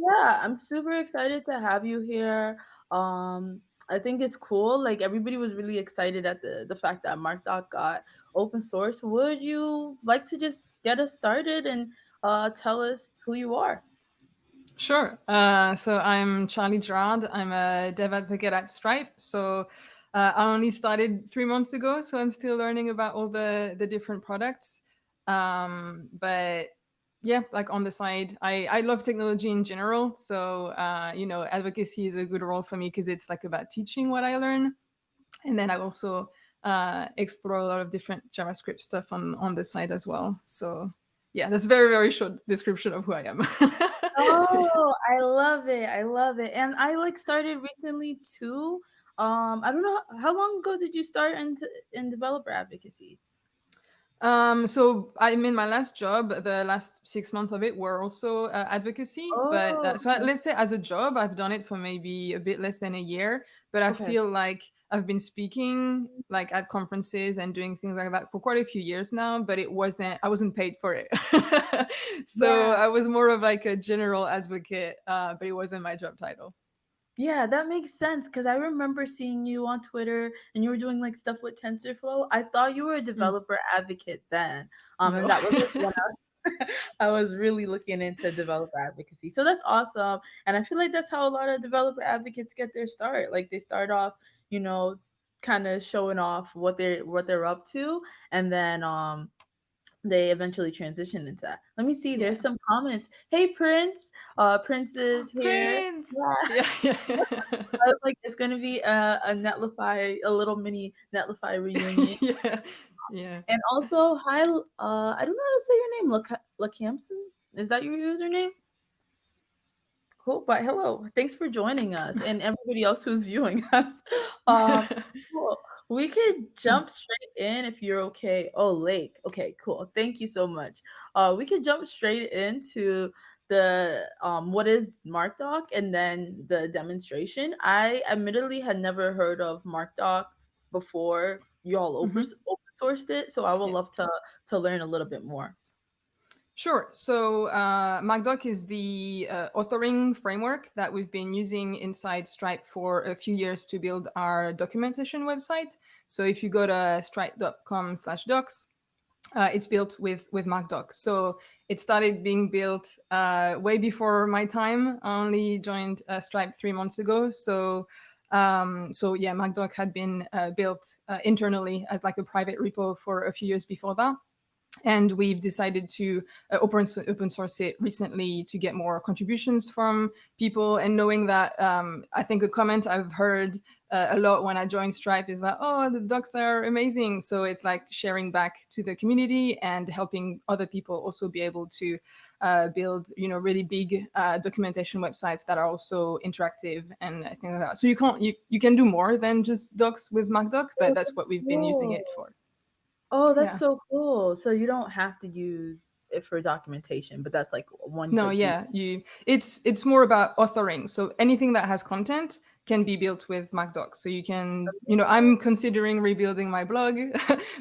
Yeah, I'm super excited to have you here. I think it's cool. Like everybody was really excited at the fact that MarkDoc got open source. Would you like to just get us started and tell us who you are? Sure. So I'm Charlie Gerard. I'm a dev advocate at Stripe. So I only started 3 months ago, so I'm still learning about all the different products. But yeah, like on the side, I love technology in general. So advocacy is a good role for me because it's like about teaching what I learn, and then I also explore a lot of different JavaScript stuff on the side as well. So yeah, that's a very very short description of who I am. Oh, I love it. I love it. And I like started recently too. I don't know how long ago did you start in developer advocacy? So I'm in my last job. The last 6 months of it were also advocacy, but Oh, okay. let's say as a job, I've done it for maybe a bit less than a year. But I Okay. feel like I've been speaking like at conferences and doing things like that for quite a few years now. But I wasn't paid for it, so Yeah. I was more of like a general advocate, but it wasn't my job title. Yeah, that makes sense because I remember seeing you on Twitter and you were doing like stuff with TensorFlow. I thought you were a Mm, developer advocate then. And no. that was like when I was really looking into developer advocacy. So that's awesome. And I feel like that's how a lot of developer advocates get their start. Like they start off, you know, kind of showing off what they're up to, and then they eventually transition into that. Let me see. There's Yeah. some comments. Hey Prince. Prince is here. Prince. Yeah. Yeah. I was like, it's gonna be a Netlify, a little mini Netlify reunion. Yeah. Yeah. And also, hi, I don't know how to say your name. Lacampson? Is that your username? Cool, but hello. Thanks for joining us and everybody else who's viewing us. Cool. We could jump straight in if you're okay. Oh, Lake. Okay, cool. Thank you so much. We could jump straight into the what is MarkDoc and then the demonstration. I admittedly had never heard of MarkDoc before y'all Mhm. open sourced it, so I would Yeah. love to learn a little bit more. Sure. So MarkDoc is the authoring framework that we've been using inside Stripe for a few years to build our documentation website. So if you go to stripe.com/docs, it's built with MarkDoc. So it started being built way before my time. I only joined Stripe 3 months ago. So yeah, MarkDoc had been built internally as like a private repo for a few years before that, and we've decided to open source it recently to get more contributions from people. And knowing that, I think a comment I've heard a lot when I joined Stripe is like, oh, the docs are amazing. So it's like sharing back to the community and helping other people also be able to build, really big documentation websites that are also interactive and things like that. So you can do more than just docs with MarkDoc, but Oh, that's that's what we've been using cool. it for. Oh, that's Yeah. so cool. So you don't have to use it for documentation, but that's like one No, good use. yeah, it's more about authoring. So anything that has content can be built with MarkDoc. So you can, I'm considering rebuilding my blog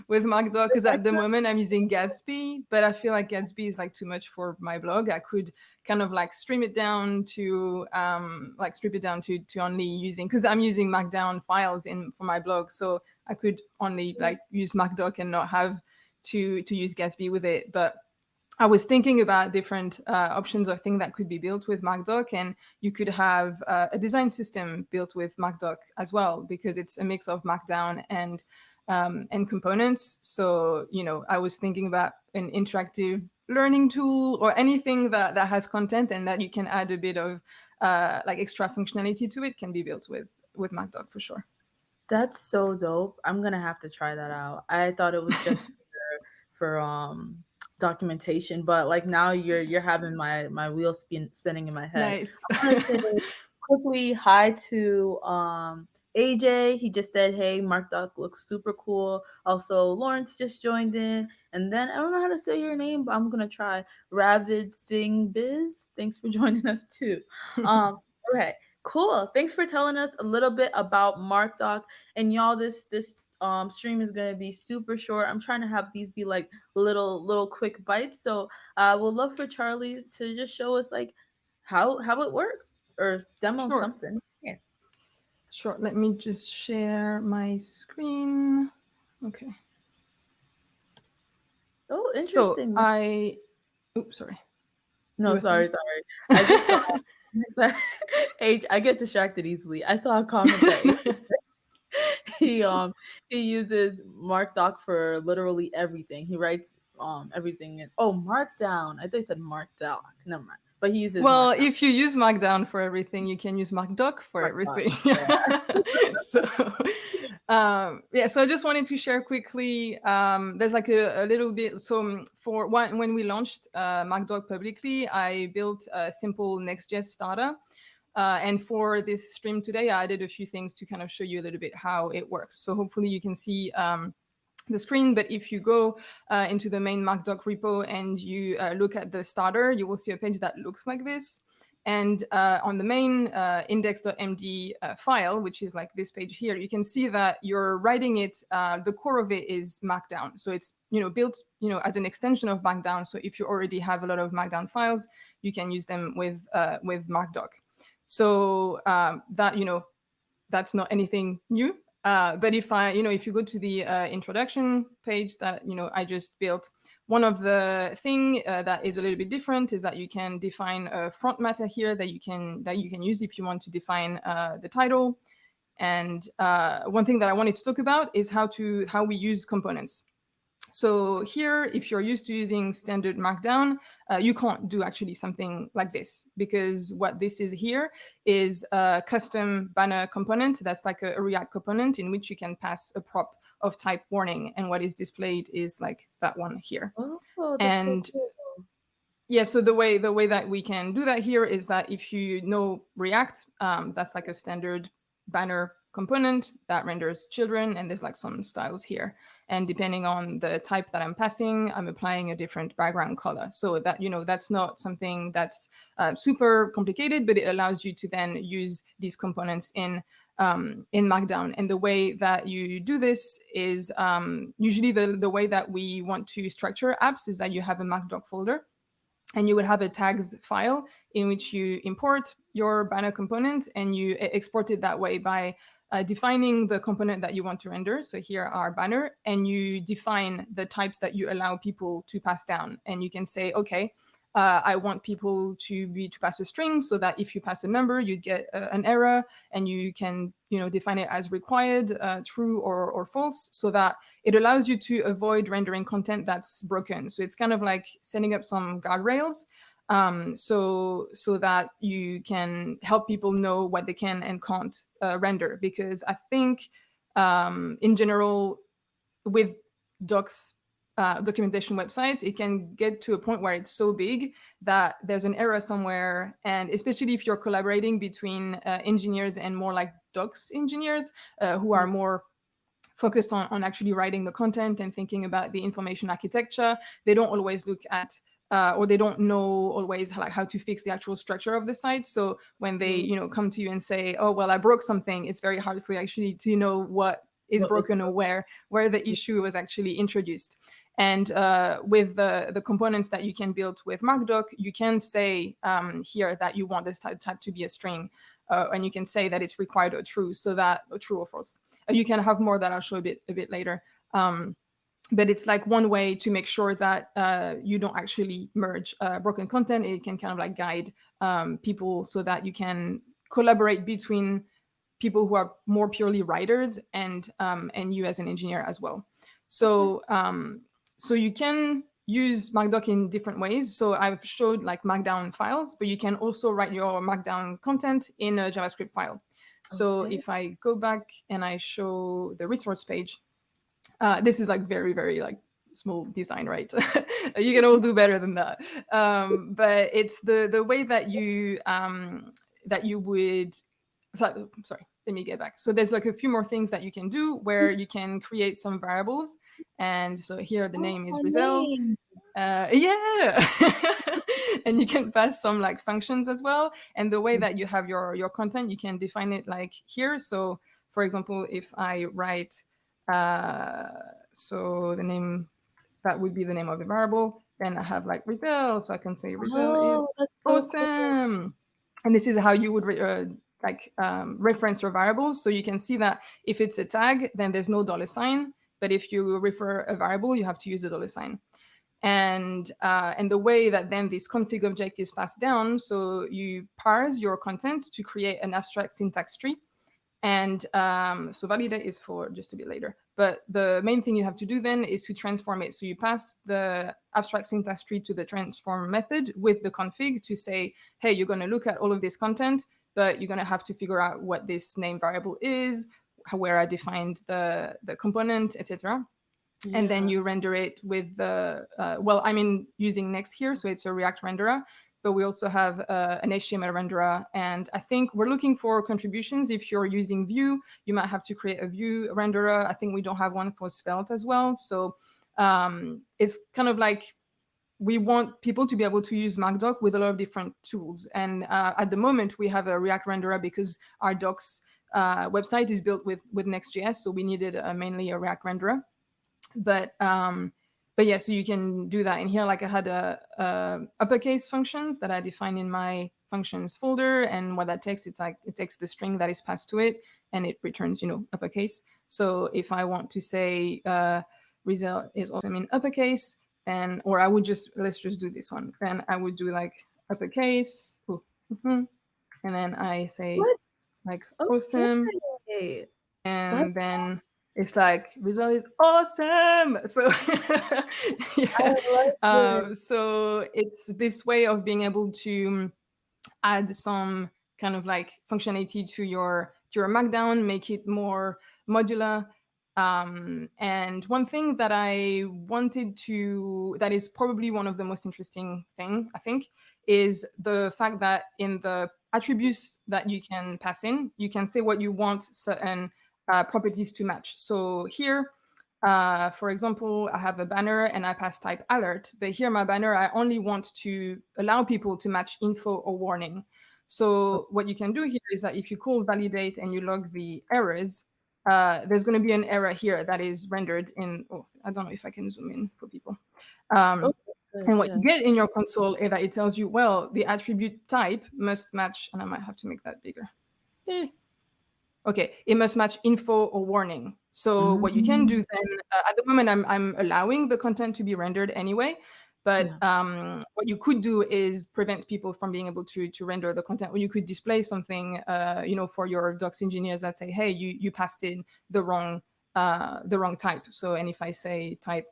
with MarkDoc because at the moment I'm using Gatsby, but I feel like Gatsby is like too much for my blog. I could kind of like stream it down to like strip it down to only using, because I'm using Markdown files in for my blog. So I could only like use MarkDoc and not have to use Gatsby with it. But I was thinking about different options of things that could be built with MarkDoc, and you could have a design system built with MarkDoc as well, because it's a mix of Markdown and components. So, I was thinking about an interactive learning tool or anything that has content and that you can add a bit of like extra functionality to it can be built with MarkDoc for sure. That's so dope. I'm gonna have to try that out. I thought it was just for documentation, but like now you're having my wheels spinning in my head. Nice. I want to say quickly hi to AJ. He just said, "Hey, Mark Duck looks super cool." Also, Lawrence just joined in, and then I don't know how to say your name, but I'm gonna try. Ravid Singh Biz. Thanks for joining us too. Okay, cool. Thanks for telling us a little bit about MarkDoc. And y'all, this stream is gonna be super short. I'm trying to have these be like little quick bites. So we'll love for Charlie to just show us like how it works or demo Sure. something. Yeah. Sure. Let me just share my screen. Okay. Oh, So interesting. oops, sorry. You No, were saying? sorry. I just saw H. I get distracted easily. I saw a comment that H he he uses MarkDoc for literally everything. He writes everything in Markdown. I thought he said MarkDoc. Never mind. But he uses Well, Markdown. if you use Markdown for everything, you can use MarkDoc for MarkDoc. everything. Yeah. So, yeah. So I just wanted to share quickly. There's like a little bit. So for when we launched MarkDoc publicly, I built a simple Next.js starter. And for this stream today, I added a few things to kind of show you a little bit how it works. So hopefully you can see the screen, but if you go into the main MarkDoc repo and you look at the starter, you will see a page that looks like this. And on the main index.md file, which is like this page here, you can see that you're writing it. The core of it is Markdown, so it's built as an extension of Markdown. So if you already have a lot of Markdown files, you can use them with MarkDoc. So that's not anything new. But if you go to the introduction page that I just built, one of the thing that is a little bit different is that you can define a front matter here that you can use if you want to define the title. And one thing that I wanted to talk about is how we use components. So here, if you're used to using standard Markdown, you can't do actually something like this, because what this is here is a custom banner component that's like a React component in which you can pass a prop of type warning, and what is displayed is like that one here. Oh, that's so And cool. yeah, so the way that we can do that here is that if you know React, that's like a standard banner component that renders children, and there's like some styles here. And depending on the type that I'm passing, I'm applying a different background color. So that, that's not something that's super complicated, but it allows you to then use these components in Markdown. And the way that you do this is usually the way that we want to structure apps is that you have a MarkDoc folder, and you would have a tags file in which you import your banner component, and you export it that way by defining the component that you want to render. So here are banner, and you define the types that you allow people to pass down. And you can say, okay, I want people to pass a string, so that if you pass a number, you get an error, and you can define it as required, true or false, so that it allows you to avoid rendering content that's broken. So it's kind of like setting up some guardrails, so that you can help people know what they can and can't render. Because I think in general, with docs documentation websites, it can get to a point where it's so big that there's an error somewhere. And especially if you're collaborating between engineers and more like docs engineers who are more focused on actually writing the content and thinking about the information architecture, they don't always look at or they don't know always how to fix the actual structure of the site. So when they come to you and say, oh well, I broke something, it's very hard for you actually to know what is What was broken or where the issue was actually introduced. And with the components that you can build with MarkDoc, you can say here that you want this type to be a string, and you can say that it's required or true, so that or true or false. You can have more that I'll show a bit later. But it's like one way to make sure that you don't actually merge broken content. It can kind of like guide people so that you can collaborate between people who are more purely writers and you as an engineer as well. So so you can use MarkDoc in different ways. So I've showed like Markdown files, but you can also write your Markdown content in a JavaScript file. So if I go back and I show the resource page, this is like very, very like small design, right? You can all do better than that. But it's the way that you would. Sorry, let me get back. So there's like a few more things that you can do where you can create some variables. And so here the name is Rizal. Yeah. And you can pass some like functions as well. And the way that you have your content, you can define it like here. So for example, if I write, so the name, that would be the name of the variable. Then I have like result, so I can say result is Oh, that's so cool. awesome. And this is how you would reference your variables. So you can see that if it's a tag, then there's no $sign. But if you refer a variable, you have to use the $sign. And the way that then this config object is passed down, so you parse your content to create an abstract syntax tree. And so validate is for just a bit later. But the main thing you have to do then is to transform it. So you pass the abstract syntax tree to the transform method with the config to say, hey, you're going to look at all of this content, but you're going to have to figure out what this name variable is, where I defined the component, etc. And then Yeah. you render it with the, using Next here. So it's a React renderer, but we also have an HTML renderer. And I think we're looking for contributions. If you're using Vue, you might have to create a Vue renderer. I think we don't have one for Svelte as well. So it's kind of like we want people to be able to use MarkDoc with a lot of different tools. And at the moment, we have a React renderer because our docs website is built with Next.js. So we needed mainly a React renderer. But yeah, so you can do that in here. Like I had a uppercase functions that I define in my functions folder, and what that takes, it's like it takes the string that is passed to it and it returns, uppercase. So if I want to say result is also in uppercase, then, or I would just, let's just do this one. Then I would do like uppercase, and then I say What? like awesome, Okay. and That's then it's like result is awesome. So I yeah, like it. so it's this way of being able to add some kind of like functionality to your Markdown, make it more modular. And one thing that I wanted to, that is probably one of the most interesting thing, I think, is the fact that in the attributes that you can pass in, you can say what you want certain properties to match. So here, for example, I have a banner and I pass type alert, but here my banner, I only want to allow people to match info or warning. So what you can do here is that if you call validate and you log the errors, there's going to be an error here that is rendered in, oh, I don't know if I can zoom in for people. Okay, good. And what Yeah. you get in your console is that it tells you, well, the attribute type must match, and I might have to make that bigger. Okay, it must match info or warning. So what you can do Mhm. then, at the moment, I'm allowing the content to be rendered anyway. But Yeah. what you could do is prevent people from being able to render the content, or you could display something, for your docs engineers that say, hey, you passed in the wrong type. So, and if I say type,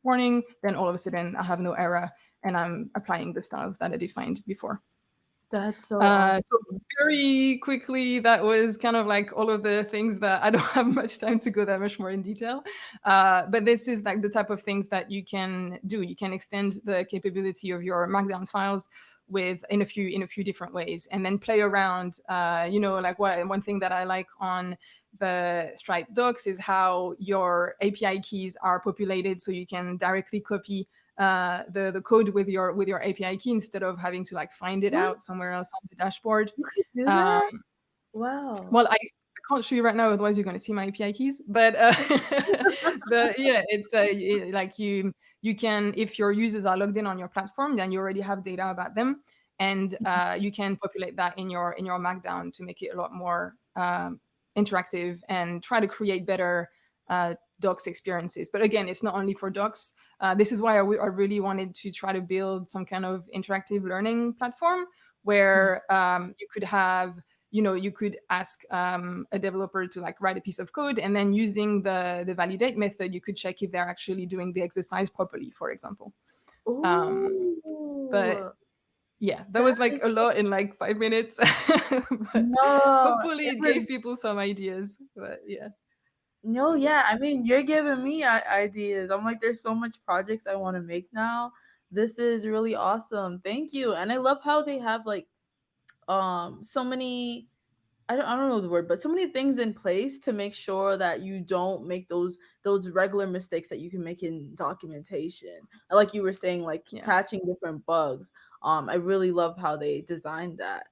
warning, then all of a sudden I have no error and I'm applying the styles that I defined before. That's so awesome. So very quickly, that was kind of like all of the things that I don't have much time to go that much more in detail. But this is like the type of things that you can do. You can extend the capability of your Markdown files with in a few different ways, and then play around. Like one thing that I like on the Stripe docs is how your API keys are populated, so you can directly copy the code with your API key instead of having to like find it What? out somewhere else on the dashboard. You could do that? Um, Wow. well, I can't show you right now, otherwise you're going to see my API keys. But it's like you can, if your users are logged in on your platform, then you already have data about them, and you can populate that in your Markdown to make it a lot more interactive and try to create better docs experiences. But again, it's not only for docs. This is why I really wanted to try to build some kind of interactive learning platform where you could have, you could ask a developer to like write a piece of code, and then using the validate method, you could check if they're actually doing the exercise properly, for example. But Ooh, yeah, that that was like is a so lot in like 5 minutes, but no, hopefully it it was gave people some ideas. But yeah. no, Okay. yeah. I mean, you're giving me ideas. I'm like, there's so much projects I want to make now. This is really awesome. Thank you. And I love how they have like so many I don't know the word, but so many things in place to make sure that you don't make those regular mistakes that you can make in documentation. Like you were saying, like Yeah. patching different bugs. I really love how they designed that.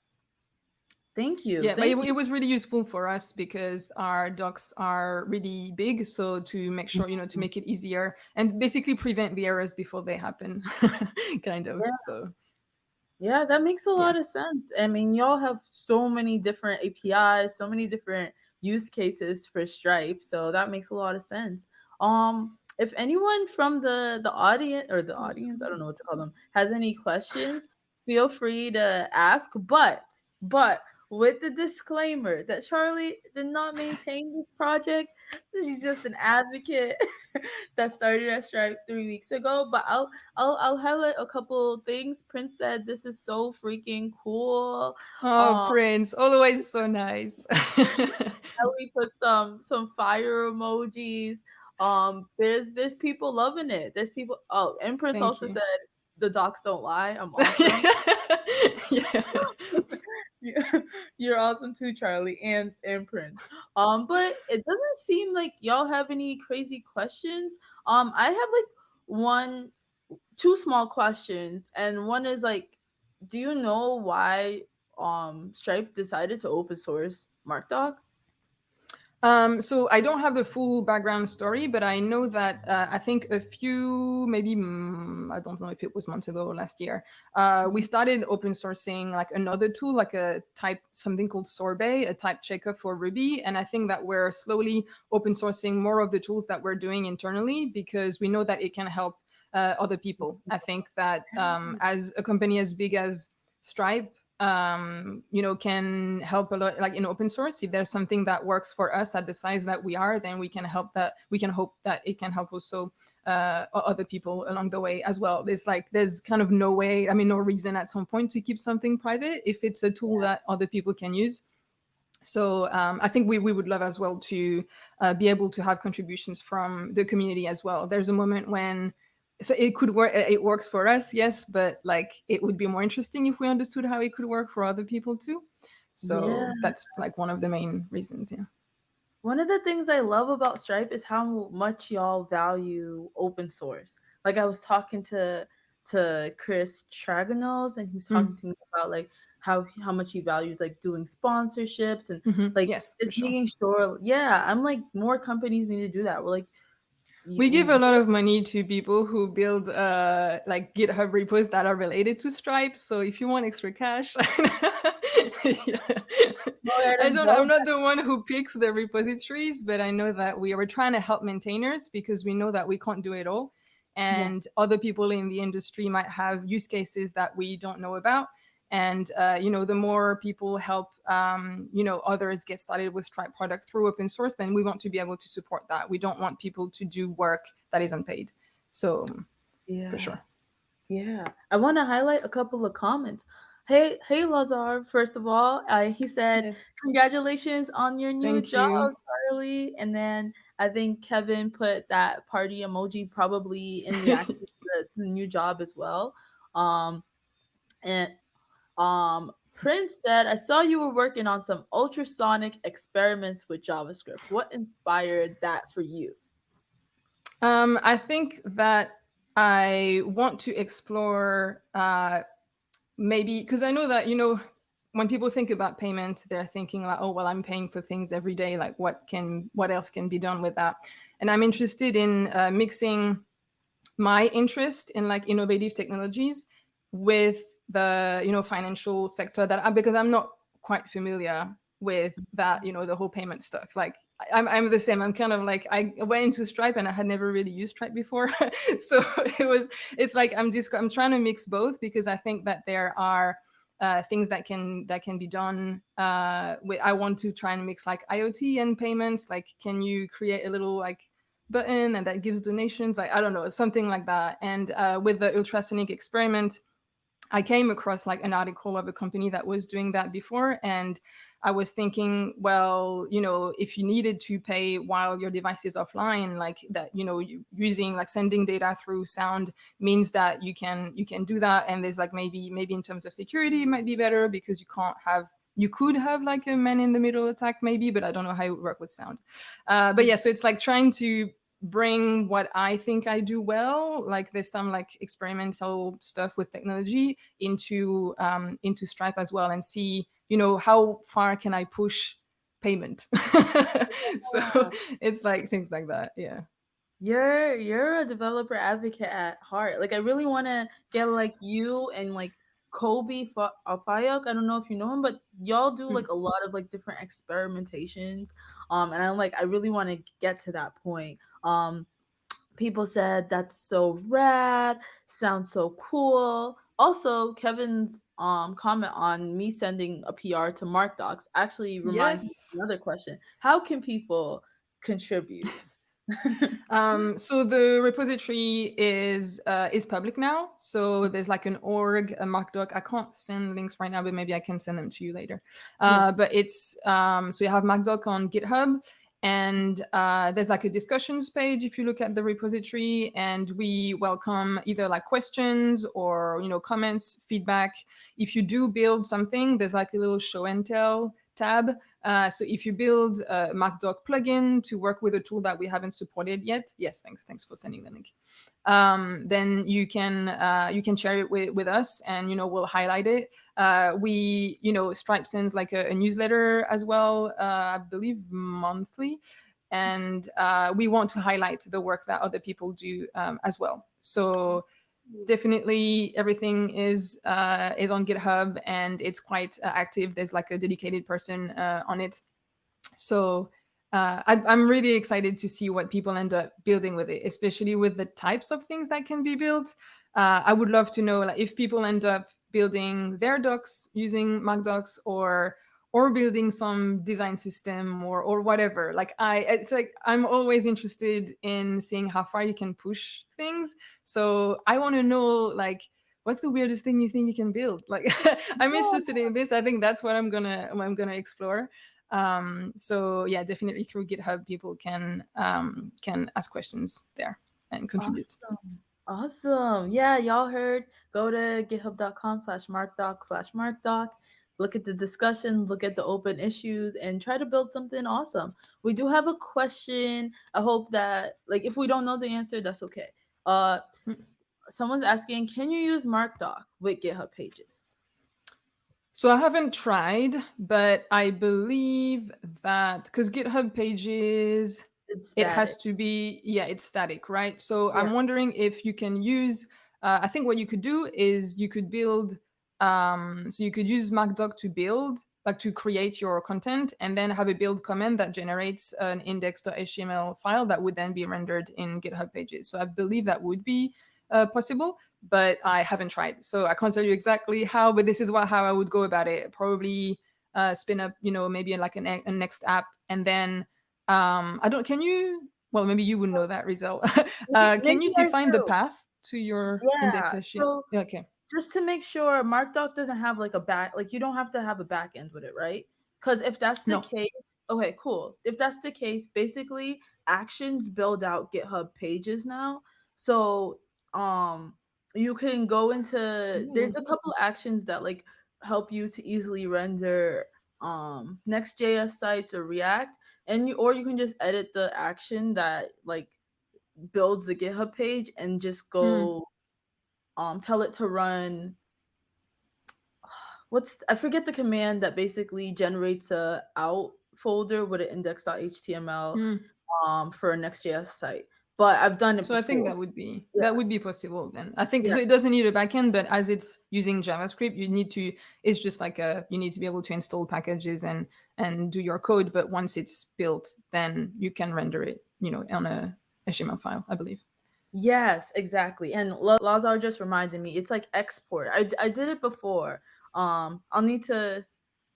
Thank you. Yeah, but Thank you. it was really useful for us because our docs are really big. So to make sure, to make it easier and basically prevent the errors before they happen, kind of. So Yeah, that makes a yeah. lot of sense. I mean, y'all have so many different APIs, so many different use cases for Stripe, so that makes a lot of sense. If anyone from the audience or the audience, I don't know what to call them, has any questions, feel free to ask. But with the disclaimer that Charlie did not maintain this project, she's just an advocate that started at Stripe 3 weeks ago. But I'll highlight a couple things. Prince said this is so freaking cool. Oh, Um, Prince, always so nice. Ellie put some fire emojis. There's people loving it. There's people. Oh, and Prince Thank also you. said the docs don't lie. I'm awesome. Yeah. You're awesome too, Charlie and Prince. But it doesn't seem like y'all have any crazy questions. I have like one two small questions, and one is like, do you know why Stripe decided to open source MarkDoc? So I don't have the full background story, but I know that I think a few, maybe I don't know if it was months ago or last year, we started open sourcing like another tool, like a type something called Sorbet, a type checker for Ruby, and I think that we're slowly open sourcing more of the tools that we're doing internally because we know that it can help other people. I think that as a company as big as Stripe, can help a lot, like in open source. If there's something that works for us at the size that we are, then we can hope that it can help also other people along the way as well. There's kind of no way, I mean, no reason at some point to keep something private if it's a tool that other people can use. So I think we would love as well to be able to have contributions from the community as well. There's a moment when, so it could work, it works for us, yes, but like it would be more interesting if we understood how it could work for other people too. Yeah. So that's like one of the main reasons. Yeah. One of the things I love about Stripe is how much y'all value open source. Like I was talking to Chris Tragonos, and he was talking Mm. to me about like how much he values like doing sponsorships and Mm-hmm. like Yes, for just sure. making sure. Yeah, I'm like more companies need to do that. We're like We give a you lot of money to people who build like GitHub repos that are related to Stripe. So if you want extra cash, yeah. go ahead and I'm go. not the one who picks the repositories, but I know that we are trying to help maintainers because we know that we can't do it all. Yeah, And other people in the industry might have use cases that we don't know about. And the more people help others get started with Stripe product through open source, then we want to be able to support that. We don't want people to do work that is unpaid. So for yeah. sure. Yeah, I want to highlight a couple of comments. Hey, Lazar. First of all, he said, Yeah. "Congratulations on your new Thank job, you. Charlie." And then I think Kevin put that party emoji, probably in reaction to the new job as well. Um, and Prince said, "I saw you were working on some ultrasonic experiments with JavaScript. What inspired that for you?" I think that I want to explore maybe because I know that when people think about payment, they're thinking like, oh well, I'm paying for things every day. Like what else can be done with that? And I'm interested in mixing my interest in like innovative technologies with the financial sector because I'm not quite familiar with that, the whole payment stuff. Like I'm the same. I'm kind of like I went into Stripe and I had never really used Stripe before. So it's like I'm trying to mix both because I think that there are things that can be done. I want to try and mix like IoT and payments. Like, can you create a little like button and that gives donations? Like, I don't know, something like that. And with the ultrasonic experiment, I came across like an article of a company that was doing that before, and I was thinking, well, if you needed to pay while your device is offline, like that, using like sending data through sound means that you can do that. And there's like maybe in terms of security, it might be better because you could have like a man in the middle attack maybe, but I don't know how it would work with sound. But yeah, so it's like trying to bring what I think I do well, like this time, like experimental stuff with technology into Stripe as well, and see, how far can I push payment. So it's like things like that. Yeah. You're a developer advocate at heart. Like I really want to get like you and like Fayok. I don't know if you know him, but y'all do like Mm. a lot of like different experimentations. And I really want to get to that point. People said that's so rad, sounds so cool. Also, Kevin's comment on me sending a PR to MarkDocs actually reminds me of Yes. another question. How can people contribute? So the repository is public now. So there's like an org, a MarkDoc. I can't send links right now, but maybe I can send them to you later. Yeah. But it's so you have MarkDoc on GitHub, and there's like a discussions page if you look at the repository, and we welcome either like questions or comments, feedback. If you do build something, there's like a little show and tell tab. So if you build a MarkDoc plugin to work with a tool that we haven't supported yet, yes, thanks for sending the link. Then you can share it with us, and we'll highlight it. Stripe sends like a newsletter as well, I believe monthly, and we want to highlight the work that other people do as well. So definitely everything is on GitHub, and it's quite active. There's like a dedicated person on it. So I'm really excited to see what people end up building with it, especially with the types of things that can be built. I would love to know, like, if people end up building their docs using MarkDocs, or building some design system, or whatever. Like it's like I'm always interested in seeing how far you can push things. So I want to know, like, what's the weirdest thing you think you can build? Like, I'm interested in this. I think that's what I'm gonna explore. So yeah, definitely through GitHub, people can ask questions there and contribute. Awesome. Awesome. Yeah, y'all heard. Go to github.com/markdoc/markdoc. Look at the discussion, look at the open issues, and try to build something awesome. We do have a question. I hope that, like, if we don't know the answer, that's okay. Uh, Someone's asking, can you use MarkDoc with GitHub Pages? So I haven't tried, but I believe that because GitHub Pages, It's it has static. to be, yeah, it's static, right? So Yeah. I'm wondering if you can use, I think what you could do is you could build, so you could use MarkDoc to build, like to create your content, and then have a build command that generates an index.html file that would then be rendered in GitHub Pages. So I believe that would be possible, but I haven't tried, so I can't tell you exactly how. But this is how I would go about it. Probably spin up, maybe like a next app, and then I don't. Can you? Well, maybe you would know that result. Can Maybe you I define the do. path to your Yeah. indexation? So Okay. just to make sure MarkDoc doesn't have like a back, like you don't have to have a back end with it, right? Because if that's the No. case, okay, cool. If that's the case, basically actions build out GitHub pages now. So um you can go into, there's Ooh. a couple actions that like help you to easily render Next.js sites or React, and you can just edit the action that like builds the GitHub page and just Mm, go tell it to run, I forget the command that basically generates a out folder with an index.html mm. for a Next.js site. But I've done it So I think before. Yeah. that would be possible then. I think Yeah. so. It doesn't need a backend, but as it's using JavaScript, you need to. It's just like you need to be able to install packages and do your code. But once it's built, then you can render it, on a HTML file, I believe. Yes, exactly. And Lazar just reminded me, it's like export. I did it before. I'll need to,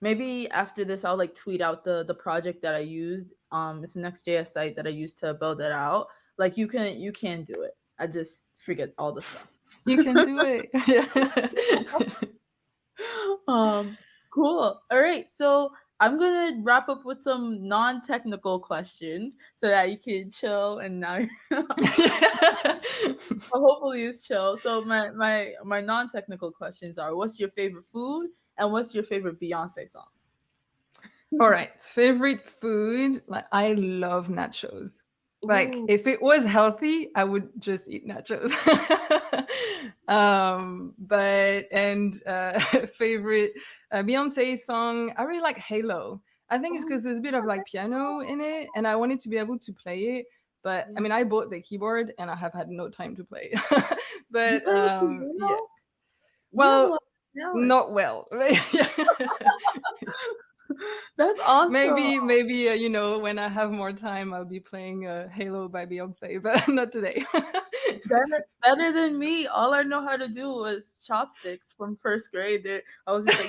maybe after this I'll like tweet out the project that I used. It's a Next.js site that I used to build it out. Like you can do it. I just forget all the stuff. You can do it. um cool. All right. So I'm gonna wrap up with some non-technical questions so that you can chill and now hopefully it's chill. So my non-technical questions are: what's your favorite food and what's your favorite Beyonce song? All right. Favorite food? Like, I love nachos. Like Ooh. if it was healthy, I would just eat nachos. But and favorite Beyonce song, I really like Halo. I think it's Oh, because there's a bit of like piano in it, and I wanted to be able to play it. But I yeah. mean, I bought the keyboard, and I have had no time to play. You But play the yeah, piano? You have a well, lot of not talents. well. That's awesome. Maybe when I have more time, I'll be playing Halo by Beyonce, but not today. Better than me. All I know how to do was chopsticks from first grade. I was just like,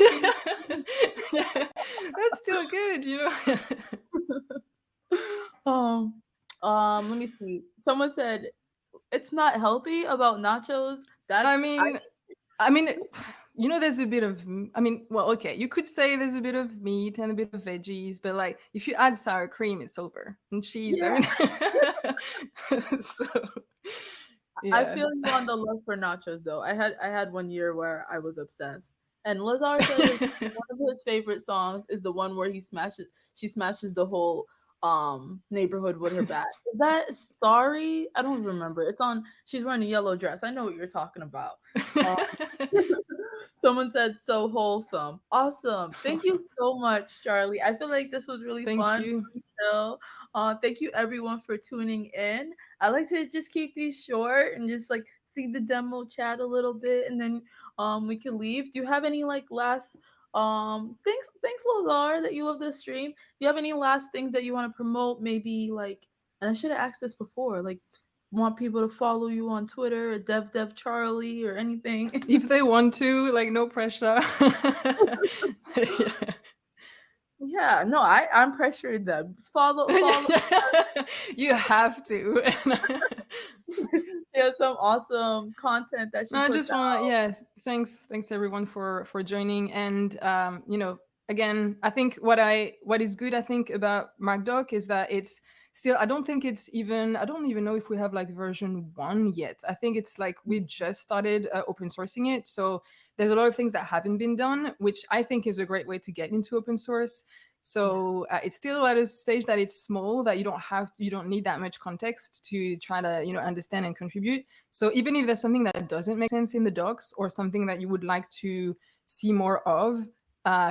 "Ting." Yeah, that's still good. um, let me see. Someone said it's not healthy about nachos. I That's I mean, I mean, there's a bit of. I mean, well, okay, you could say there's a bit of meat and a bit of veggies, but like if you add sour cream, it's over, and cheese. I yeah. mean, so I yeah. feel you on the love for nachos though. I had one year where I was obsessed. And Lazar said one of his favorite songs is the one where she smashes the whole neighborhood with her bat. Is that Sorry? I don't remember. It's on she's wearing a yellow dress. I know what you're talking about. Um, someone said so wholesome. Awesome. Thank you so much, Charlie. I feel like this was really Thank fun, you. really chill. Thank you everyone for tuning in. I like to just keep these short and just like see the demo, chat a little bit, and then we can leave. Do you have any like last thanks Lazar that you love the stream. Do you have any last things that you want to promote? Maybe like, and I should have asked this before, like want people to follow you on Twitter or Dev Charlie or anything. If they want to, like, no pressure. Yeah. Yeah, no, I'm pressuring them. Follow You have to. she has some awesome content that No, she I puts just want to, out. yeah, thanks everyone for joining. And again, I think what is good, I think, about MarkDoc is that it's still, I don't even know if we have like version 1 yet. I think it's like we just started open sourcing it, so there's a lot of things that haven't been done, which I think is a great way to get into open source. Yeah. So it's still at a stage that it's small, that you don't need that much context to try to understand and contribute. So even if there's something that doesn't make sense in the docs, or something that you would like to see more of,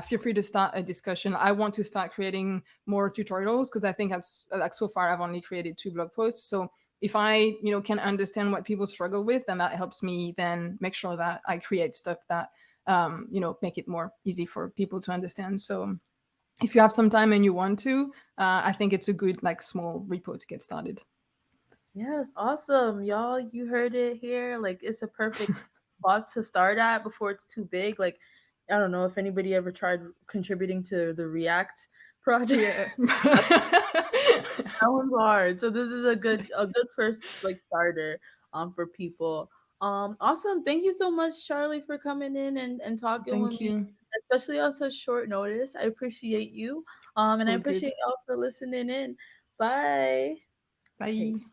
feel free to start a discussion. I want to start creating more tutorials, because I think that's like, so far I've only created 2 blog posts. So if I can understand what people struggle with, then that helps me then make sure that I create stuff that make it more easy for people to understand. So if you have some time and you want to, I think it's a good like small repo to get started. Yes, awesome. Y'all, you heard it here. Like it's a perfect boss to start at before it's too big. Like I don't know if anybody ever tried contributing to the React project. Yeah. That one's hard. So this is a good first like starter for people. Awesome. Thank you so much, Charlie, for coming in and talking with Thank me, you. especially on such short notice. I appreciate you. And I All appreciate good. y'all for listening in. Bye. Okay. Bye.